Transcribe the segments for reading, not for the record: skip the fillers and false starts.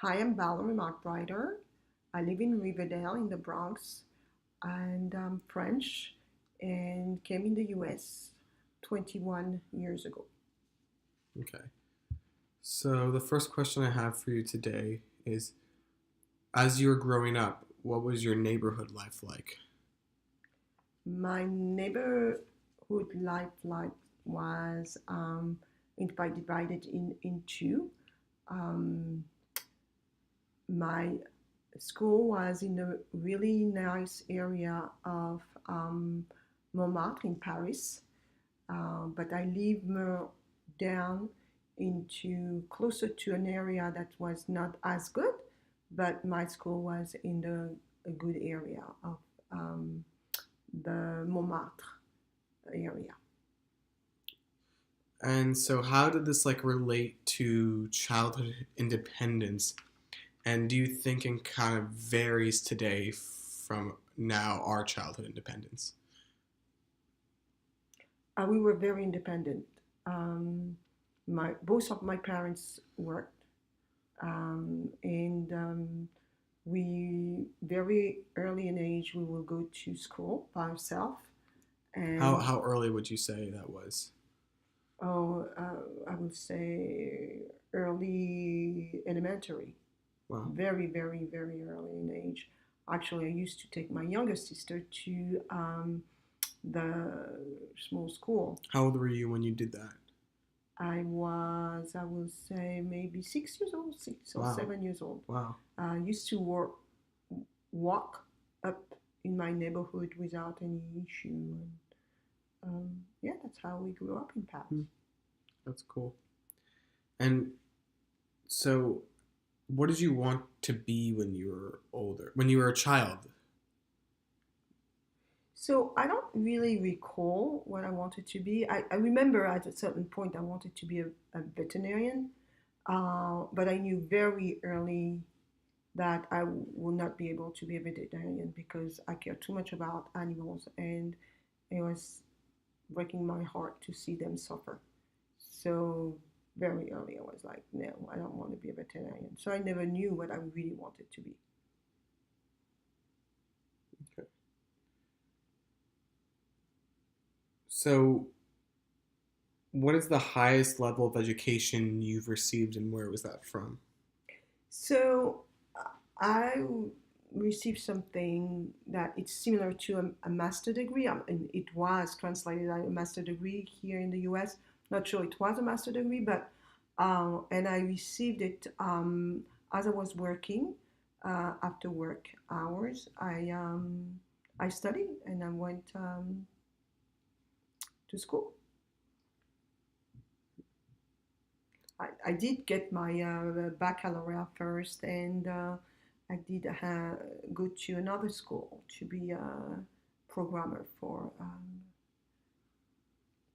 Hi, I'm Valerie McBrider. I live in Riverdale in the Bronx, and I'm French and came in the US 21 years ago. Okay. So the first question I have for you today is, as you were growing up, what was your neighborhood life like? My neighborhood life was divided in two. Um, my school was in a really nice area of Montmartre in Paris. But I live more down into closer to an area that was not as good, but my school was in a good area of um, the Montmartre area. And so how did this relate to childhood independence? And do you think it kind of varies today from now our childhood independence? We were very independent. Um, both of my parents worked, and we very early in age we will go to school by ourselves. How And how early would you say that was? I would say early elementary, Wow. very early in age. Actually, I used to take my younger sister to the small school. How old were you when you did that? I would say, maybe 6 years old, 6 or Wow. 7 years old. Wow. I used to walk up in my neighborhood without any issue. And yeah, that's how we grew up in Paris. Hmm, that's cool. And so what did you want to be when you were older? When you were a child? So I don't really recall what I wanted to be. I remember at a certain point I wanted to be a veterinarian, but I knew very early that I would not be able to be a veterinarian because I care too much about animals, and it was breaking my heart to see them suffer. So very early I was like, no, I don't want to be a veterinarian. So I never knew what I really wanted to be. Okay. So what is the highest level of education you've received and where was that from? So I received something that it's similar to a master degree. And it was translated as a master degree here in the U.S. Not sure it was a master degree, but and I received it as I was working after work hours. I studied and I went to school. I did get my baccalaureate first, and I did go to another school to be a programmer for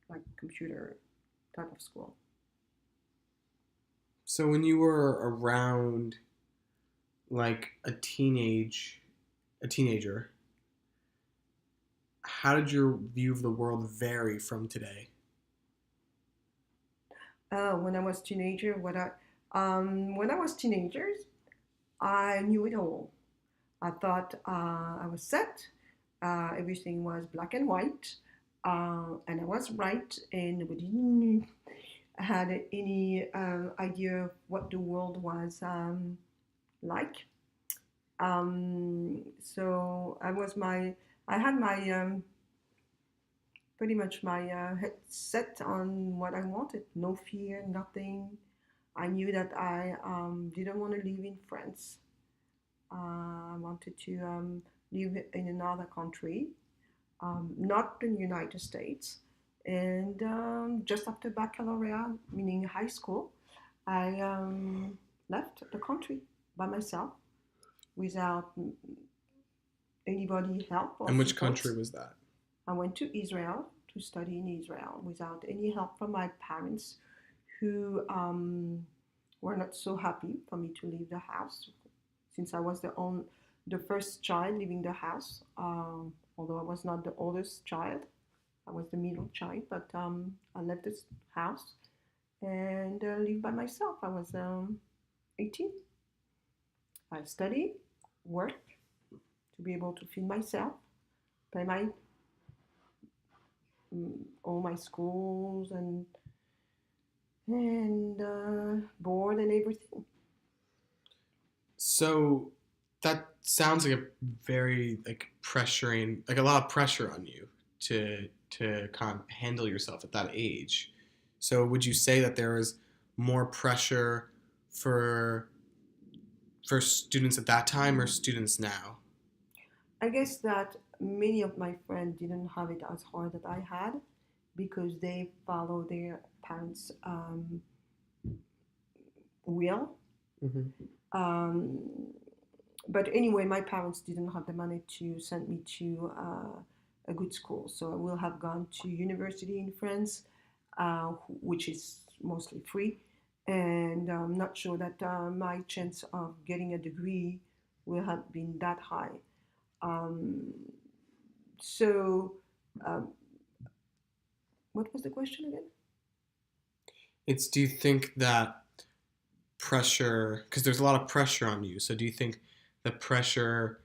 like computer type of school. So when you were around like a teenager, how did your view of the world vary from today? When I was teenager, when I was teenagers, I knew it all. I thought I was set. Everything was black and white, and I was right, and nobody had any idea of what the world was like. So I had my pretty much my head set on what I wanted. No fear, nothing. I knew that I didn't want to live in France. I wanted to live in another country, not in the United States. And just after baccalaureate, meaning high school, I left the country by myself without anybody help or And which support. country was that? I went to Israel to study in Israel without any help from my parents, who were not so happy for me to leave the house, since I was the first child leaving the house. Although I was not the oldest child, I was the middle child, but I left this house and lived by myself. I was 18. I study, work to be able to feed myself, pay my all my schools and board and everything. So that sounds like a very like pressuring, like a lot of pressure on you to kind of handle yourself at that age. So would you say that there is more pressure for for students at that time or students now? I guess that many of my friends didn't have it as hard as I had because they follow their parents' will. Hmm. Um, but anyway, my parents didn't have the money to send me to a good school, so I will have gone to university in France, which is mostly free, and I'm not sure that my chance of getting a degree will have been that high. Um, so, um, what was the question again? It's do you think that pressure, because there's a lot of pressure on you, so do you think the pressure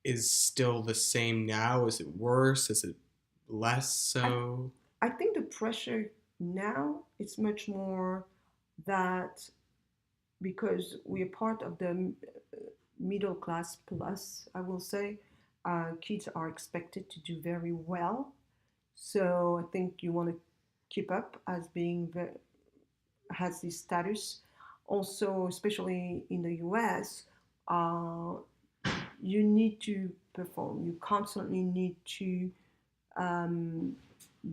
is still the same now? Is it worse? Is it less I, so? I think the pressure now is much more that because we are part of the middle class plus, I will say, kids are expected to do very well. So I think you want to keep up as being has this status. Also, especially in the US, uh, you need to perform. You constantly need to um,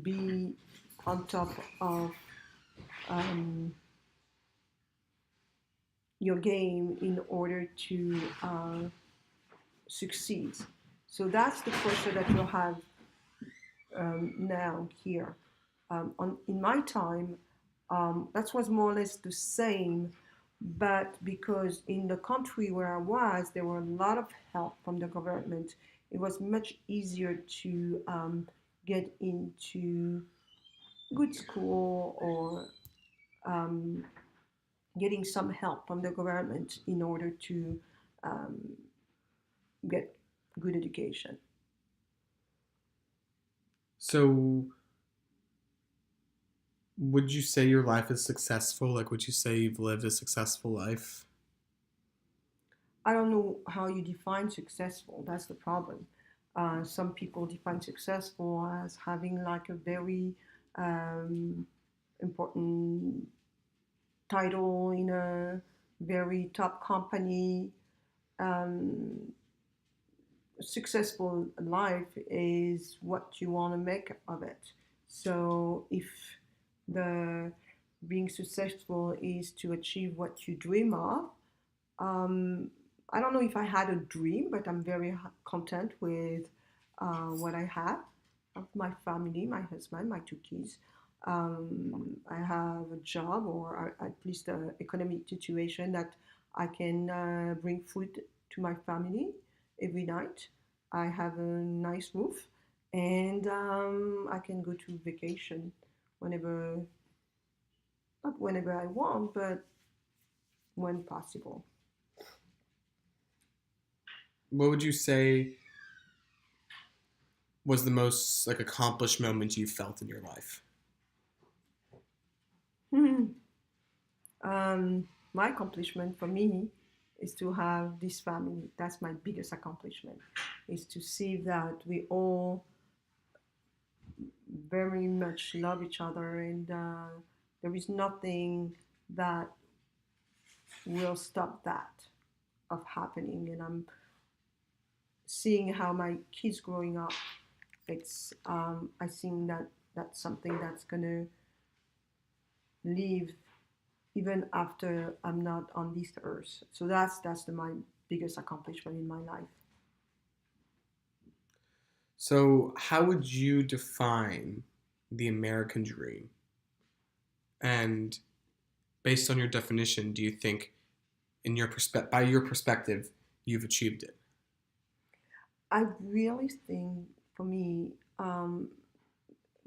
be on top of um, your game in order to succeed. So that's the pressure that you have now here. In my time, that was more or less the same, but because in the country where I was, there were a lot of help from the government. It was much easier to get into good school or um, getting some help from the government in order to um, get good education. So would you say your life is successful? Like, would you say you've lived a successful life? I don't know how you define successful. That's the problem. Some people define successful as having like a very um, important title in a very top company. Um, Successful life is what you want to make of it. So if the being successful is to achieve what you dream of, um, I don't know if I had a dream, but I'm very content with what I have of my family, my husband, my two kids. I have a job or at least an economic situation that I can bring food to my family every night. I have a nice roof and I can go to vacation whenever, not whenever I want, but when possible. What would you say was the most like accomplished moment you felt in your life? My accomplishment for me is to have this family. That's my biggest accomplishment. Is to see that we all very much love each other, and there is nothing that will stop that of happening. And I'm seeing how my kids growing up. It's I think that that's something that's gonna live even after I'm not on this earth. So my biggest accomplishment in my life. So, how would you define the American dream? And based on your definition, do you think, in your by your perspective, you've achieved it? I really think for me,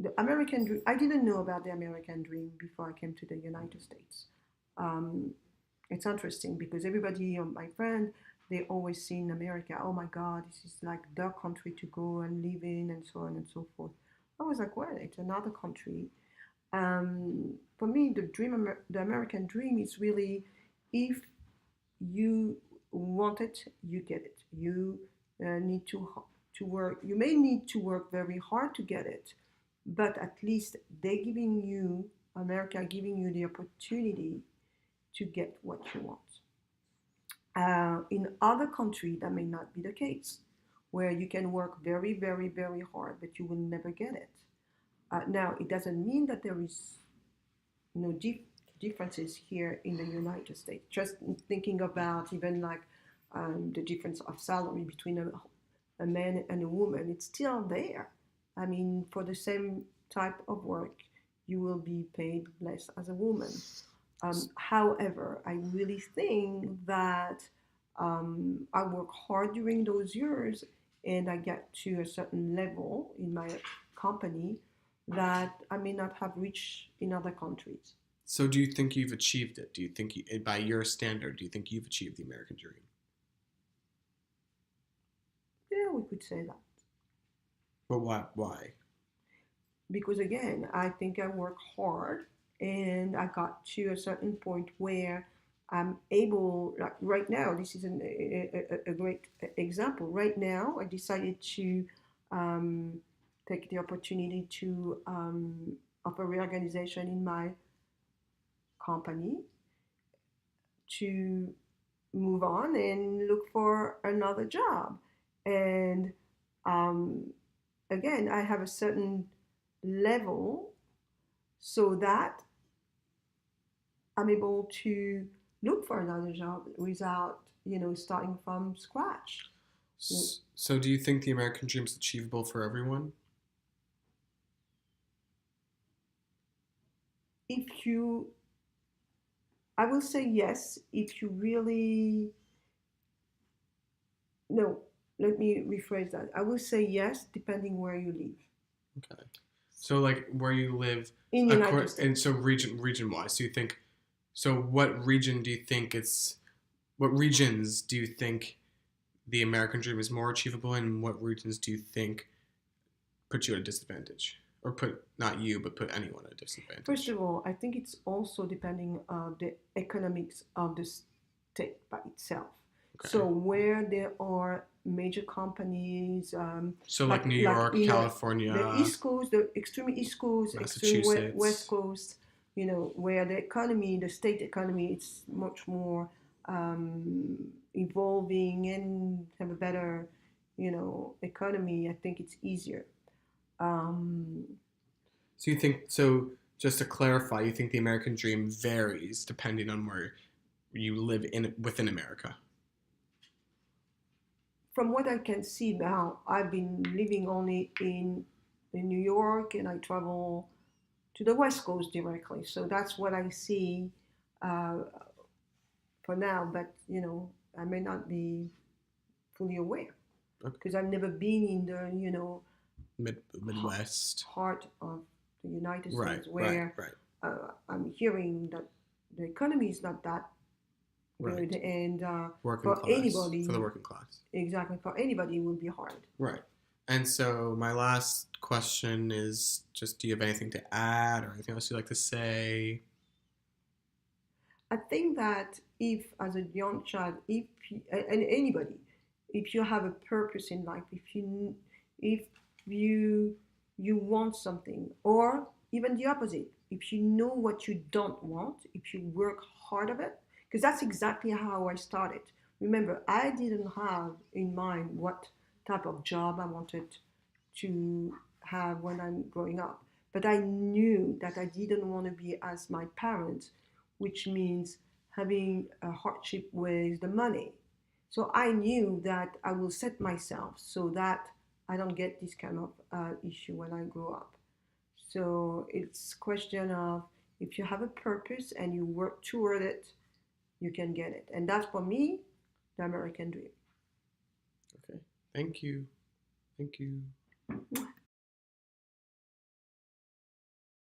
the American dream. I didn't know about the American dream before I came to the United States. Um, It's interesting because everybody, my friend, they always see in America, oh my God, this is like the country to go and live in, and so on and so forth. I was like, well, it's another country. For me, the American dream is really, if you want it, you get it. You need to work. You may need to work very hard to get it, but at least they're giving you, America giving you the opportunity to get what you want. In other countries, that may not be the case, where you can work very, very, very hard, but you will never get it. Now, it doesn't mean that there is no differences here in the United States. Just thinking about even like the difference of salary between a man and a woman, it's still there. I mean, for the same type of work, you will be paid less as a woman. However, I really think that I work hard during those years and I get to a certain level in my company that I may not have reached in other countries. So do you think you've achieved it? Do you think, by your standard, do you think you've achieved the American dream? Yeah, we could say that. But why? Why? Because again, I think I work hard and I got to a certain point where I'm able, like right now, this is a great example. Right now, I decided to um, take the opportunity to of a reorganization in my company to move on and look for another job. And um, again, I have a certain level so that I'm able to look for another job without, starting from scratch. So do you think the American dream is achievable for everyone? If you, I will say yes, if you really, no, let me rephrase that. I will say yes, depending where you live Okay. So like where you live, in the United and States. so region wise, do you think? So what region do you think it's? What regions do you think the American dream is more achievable in? And what regions do you think put you at a disadvantage, or put not you, but put anyone at a First disadvantage? of all, I think it's also depending on the economics of the state by itself. So Okay. where there are major companies, So like like New like York, in the California, East Coast, the extreme East Coast, extreme West Massachusetts. Coast, where the economy, the state economy, it's much more um, evolving and have a better, economy. I think it's easier. Um, So you think so? Just to clarify, you think the American dream varies depending on where you live in within America. from what I can see now, I've been living only in New York, and I travel to the West Coast directly. So that's what I see uh, for now. But I may not be fully aware Okay. because I've never been in the Midwest. heart of the United Right, States right, where right, I'm hearing that the economy is not that good, right. and Working for class for the anybody, working class. exactly for anybody, it will be hard. Right. And so my last question is just: do you have anything to add or anything else you'd like to say? I think that if, as a young child, if and anybody, if you have a purpose in life, if you you want something, or even the opposite, if you know what you don't want, if you work hard of it, because that's exactly how I started. Remember, I didn't have in mind what type of job I wanted to have when I'm growing up, but I knew that I didn't want to be as my parents, which means having a hardship with the money. So I knew that I will set myself so that I don't get this kind of issue when I grow up. So it's question of, if you have a purpose and you work toward it, you can get it. And that's for me the American dream. Okay. Thank you. Thank you.